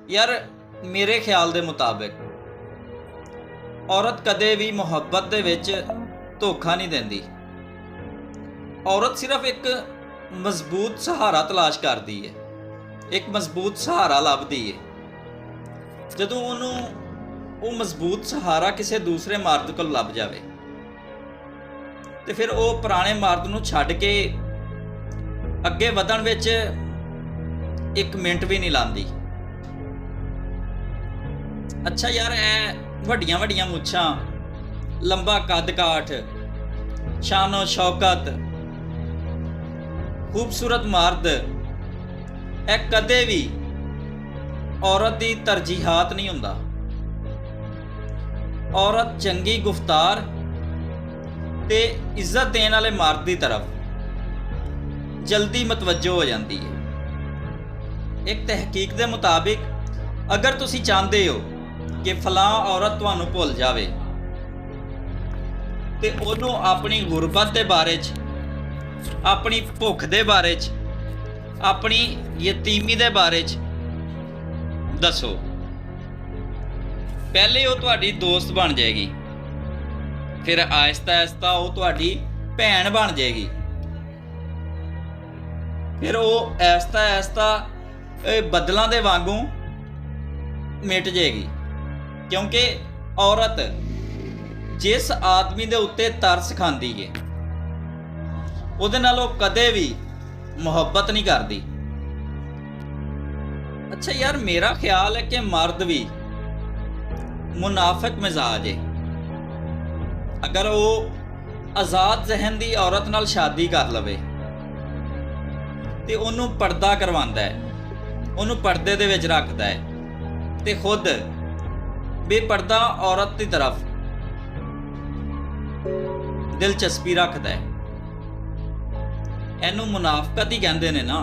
यार मेरे ख्याल ਦੇ ਮੁਤਾਬਿਕ औरत कदे भी ਮੁਹੱਬਤ ਦੇ ਵਿੱਚ ਧੋਖਾ नहीं ਦਿੰਦੀ। औरत सिर्फ एक मजबूत सहारा तलाश करती है, एक मजबूत सहारा ਲੱਭਦੀ है। ਜਦੋਂ ਉਹਨੂੰ ਉਹ ਮਜ਼ਬੂਤ ਸਹਾਰਾ ਕਿਸੇ ਦੂਸਰੇ ਮਰਦ ਕੋਲ ਲੱਭ ਜਾਵੇ ਤੇ ਫਿਰ ਉਹ ਪੁਰਾਣੇ ਮਰਦ ਨੂੰ ਛੱਡ ਕੇ ਅੱਗੇ ਵਧਣ ਵਿੱਚ ਇੱਕ ਮਿੰਟ ਵੀ ਨਹੀਂ ਲਾਂਦੀ। ਅੱਛਾ ਯਾਰ, ਇਹ ਵੱਡੀਆਂ ਵੱਡੀਆਂ ਮੁੱਛਾਂ, ਲੰਬਾ ਕੱਦ ਕਾਠ, ਸ਼ਾਨੋ ਸ਼ੌਕਤ, ਖੂਬਸੂਰਤ ਮਰਦ, ਇਹ ਕਦੇ ਵੀ औरत ਦੀ ਤਰਜੀਹਾਤ नहीं ਹੁੰਦਾ। औरत चंगी गुफ्तार ते इज्जत देने वाले मर्द की तरफ जल्दी मतवज्जो हो जाती है। एक तहकीक के मुताबिक अगर तुसी चाहते हो कि फलां औरत तुहानू भुल जावे ते ओनू अपनी गुरबत के बारे च, अपनी भुख के बारे च, अपनी यतीमी के बारे च दसो। पहले वो तुहाडी दोस्त बन जाएगी, फिर आहिस्ता आहिस्ता वो तुहाडी भैन बन जाएगी, फिर वो आहिस्ता आहिस्ता बदलों के वांगू मिट जाएगी। क्योंकि औरत जिस आदमी के उत्ते तरस खाती है उहदे नाल वो कदे भी मुहब्बत नहीं करती। अच्छा यार, मेरा ख्याल है कि मर्द भी मुनाफिक मिजाज है। अगर वो आज़ाद जहन की औरत नाल शादी कर लवे तो उन्होंने पर्दा करवांदा है, उन्होंने पर्दे दे विच रखदा है ते खुद बेपर्दा औरत की तरफ दिलचस्पी रखता है। इनू मुनाफकत ही कहंदे ने ना।